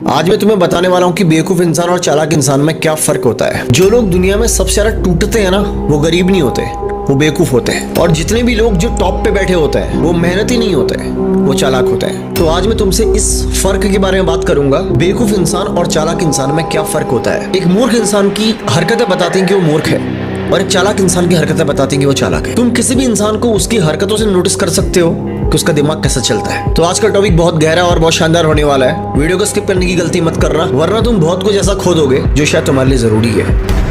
आज मैं तुम्हें बताने वाला हूँ कि बेवकूफ इंसान और चालाक इंसान में क्या फर्क होता है। जो लोग दुनिया में सबसे ज्यादा टूटते हैं ना, वो गरीब नहीं होते, वो बेवकूफ होते हैं। और जितने भी लोग जो टॉप पे बैठे होते हैं वो मेहनती नहीं होते, वो चालाक होते हैं। तो आज मैं तुमसे इस फर्क के बारे में बात करूंगा, बेवकूफ इंसान और चालाक इंसान में क्या फर्क होता है। एक मूर्ख इंसान की हरकतें बताती हैं कि वो मूर्ख है, और एक चालाक इंसान की हरकतें बताती हैं कि वो चालाक है। तुम किसी भी इंसान को उसकी हरकतों से नोटिस कर सकते हो कि उसका दिमाग कैसे चलता है। तो आज का टॉपिक बहुत गहरा और बहुत शानदार होने वाला है। वीडियो को स्किप करने की गलती मत करना, वरना तुम बहुत कुछ ऐसा खो दोगे जो शायद तुम्हारे लिए जरूरी है।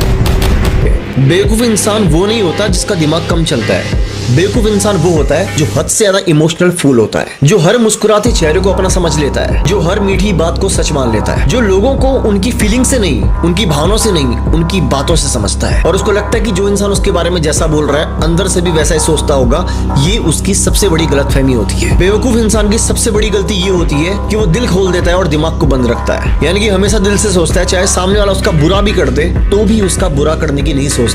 बेवकूफ इंसान वो नहीं होता जिसका दिमाग कम चलता है। बेवकूफ इंसान वो होता है जो हद से ज्यादा इमोशनल फूल होता है, जो हर मुस्कुराते चेहरे को अपना समझ लेता है, जो हर मीठी बात को सच मान लेता है, जो लोगों को उनकी फीलिंग से नहीं, उनकी भावनाओं से नहीं, उनकी बातों से समझता है। और उसको लगता है कि जो इंसान उसके बारे में जैसा बोल रहा है अंदर से भी वैसा ही सोचता होगा। ये उसकी सबसे बड़ी गलतफहमी होती है। बेवकूफ इंसान की सबसे बड़ी गलती ये होती है कि वो दिल खोल देता है और दिमाग को बंद रखता है। यानी कि हमेशा दिल से सोचता है, चाहे सामने वाला उसका बुरा भी कर दे तो भी उसका बुरा करने की नहीं सोचता।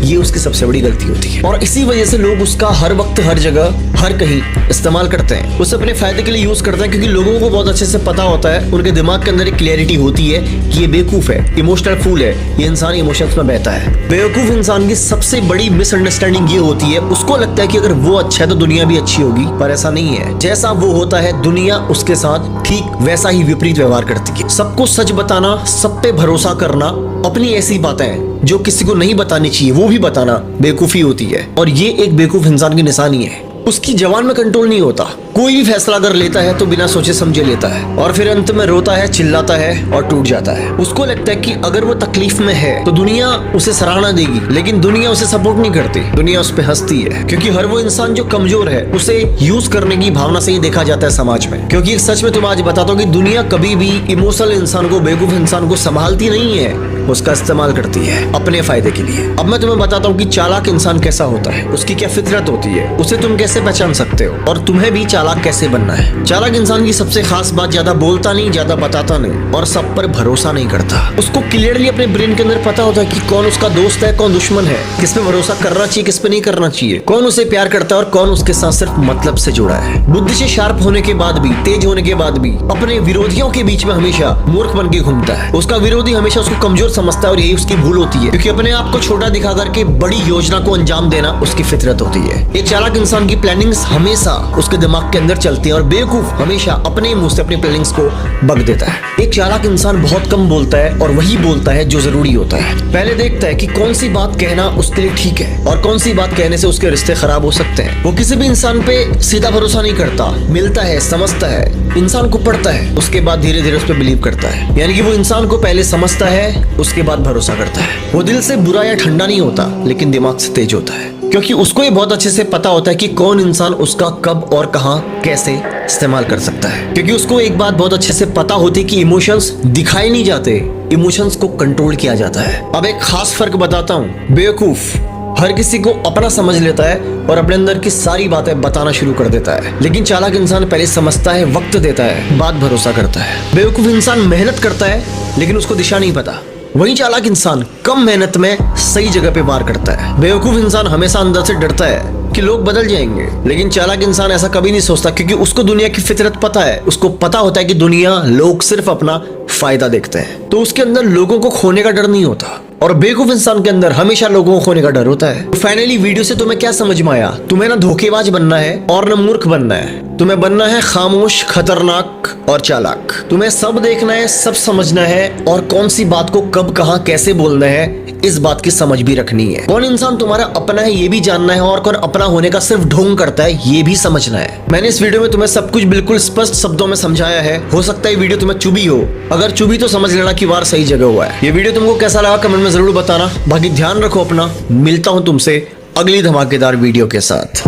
ये उसकी सबसे बड़ी गलती होती है, और इसी वजह से लोग उसका हर वक्त, हर जगह, हर कहीं इस्तेमाल करते हैं। उसे अपने फायदे के लिए यूज करते हैं, क्योंकि लोगों को बहुत अच्छे से पता होता है, उनके दिमाग के अंदर एक क्लैरिटी होती है कि ये बेवकूफ है, इमोशनल फूल है, ये इंसान इमोशंस में बहता है। बेवकूफ इंसान की सबसे बड़ी मिसअंडरस्टैंडिंग ये होती है, उसको लगता है कि अगर वो अच्छा है तो दुनिया भी अच्छी होगी, पर ऐसा नहीं है। जैसा वो होता है दुनिया उसके साथ ठीक वैसा ही विपरीत व्यवहार करती है। सबको सच बताना, सब पे भरोसा करना, अपनी ऐसी बातें जो किसी को नहीं बतानी चाहिए वो भी बताना बेवकूफी होती है। और ये एक बेवकूफ इंसान की निशानी है। उसकी जबान में कंट्रोल नहीं होता। कोई भी फैसला अगर लेता है तो बिना सोचे समझे लेता है, और फिर अंत में रोता है, चिल्लाता है और टूट जाता है। उसको लगता है कि अगर वो तकलीफ में है तो दुनिया उसे सराहना देगी, लेकिन दुनिया उसे सपोर्ट नहीं करती, दुनिया उस पर हंसती है। क्योंकि हर वो इंसान जो कमजोर है उसे यूज करने की भावना से ही देखा जाता है समाज में। क्योंकि एक सच में तुम आज बताता हूँ कि दुनिया कभी भी इमोशनल इंसान को, बेवकूफ इंसान को संभालती नहीं है, उसका इस्तेमाल करती है अपने फायदे के लिए। अब मैं तुम्हें बताता हूँ कि चालाक इंसान कैसा होता है, उसकी क्या फितरत होती है, उसे तुम कैसे पहचान सकते हो, और तुम्हें भी चालाक कैसे बनना है। चालाक इंसान की सबसे खास बात, ज्यादा बोलता नहीं, ज्यादा बताता नहीं, और सब पर भरोसा नहीं करता। उसको क्लियरली अपने ब्रेन के अंदर पता होता है कि कौन उसका दोस्त है, कौन दुश्मन है, किस पे भरोसा करना चाहिए, किस पे नहीं करना चाहिए, कौन उसे प्यार करता है और कौन उसके साथ सिर्फ मतलब से जुड़ा है। बुद्धि से शार्प होने के बाद भी, तेज होने के बाद भी अपने विरोधियों के बीच में हमेशा मूर्ख बन के घूमता है। उसका विरोधी हमेशा उसको कमजोर समझता है, और यही उसकी भूल होती है, क्योंकि अपने आप को छोटा दिखा करके बड़ी योजना को अंजाम देना उसकी फितरत होती है। एक चालाक इंसान की प्लानिंग्स हमेशा उसके दिमाग के अंदर चलती है, और बेवकूफ हमेशा अपने मुंह से अपनी प्लानिंग्स को बक देता है। एक चालाक इंसान बहुत कम बोलता है, और वही बोलता है जो जरूरी होता है। पहले देखता है कि कौन सी बात कहना उसके लिए ठीक है, और कौन सी बात कहने से उसके रिश्ते खराब हो सकते हैं। वो किसी भी इंसान पे सीधा भरोसा नहीं करता, मिलता है, समझता है, इंसान को पढ़ता है, उसके बाद धीरे धीरे उस पर बिलीव करता है। यानी कि वो इंसान को पहले समझता है, उसके बाद भरोसा करता है। वो दिल से बुरा या ठंडा नहीं होता, लेकिन दिमाग से तेज होता है, क्योंकि उसको ये बहुत अच्छे से पता होता है कि कौन इंसान उसका कब और कहां कैसे इस्तेमाल कर सकता है। क्योंकि उसको एक बात बहुत अच्छे से पता होती है कि इमोशंस दिखाए नहीं जाते, इमोशंस को कंट्रोल किया जाता है। अब एक खास फर्क बताता हूँ। बेवकूफ हर किसी को अपना समझ लेता है और अपने अंदर की सारी बातें बताना शुरू कर देता है, लेकिन चालाक इंसान पहले समझता है, वक्त देता है, बाद भरोसा करता है। बेवकूफ इंसान मेहनत करता है, लेकिन उसको दिशा नहीं पता। वही चालाक इंसान कम मेहनत में सही जगह पे वार करता है। बेवकूफ इंसान हमेशा अंदर से डरता है कि लोग बदल जाएंगे, लेकिन चालाक इंसान ऐसा कभी नहीं सोचता, क्योंकि उसको दुनिया की फितरत पता है। उसको पता होता है कि दुनिया, लोग सिर्फ अपना फायदा देखते हैं, तो उसके अंदर लोगों को खोने का डर नहीं होता। और बेवकूफ इंसान के अंदर हमेशा लोगों को खोने का डर होता है। तो फाइनली वीडियो से तुम्हें क्या समझ में आया? तुम्हें ना धोखेबाज बनना है और ना मूर्ख बनना है, तुम्हें बनना है खामोश, खतरनाक और चालाक। तुम्हें सब देखना है, सब समझना है, और कौन सी बात को कब, कहां, कैसे बोलना है, इस बात की समझ भी रखनी है। कौन इंसान तुम्हारा अपना है ये भी जानना है, और कौन अपना होने का सिर्फ ढोंग करता है ये भी समझना है। मैंने इस वीडियो में तुम्हें सब कुछ बिल्कुल स्पष्ट शब्दों में समझाया है। हो सकता है वीडियो तुम्हें चुभी हो, अगर चुभी तो समझ लेना कि वार सही जगह हुआ है। ये वीडियो तुमको कैसा लगा कमेंट में जरूर बताना। बाकी ध्यान रखो अपना। मिलता हूं तुमसे अगली धमाकेदार वीडियो के साथ।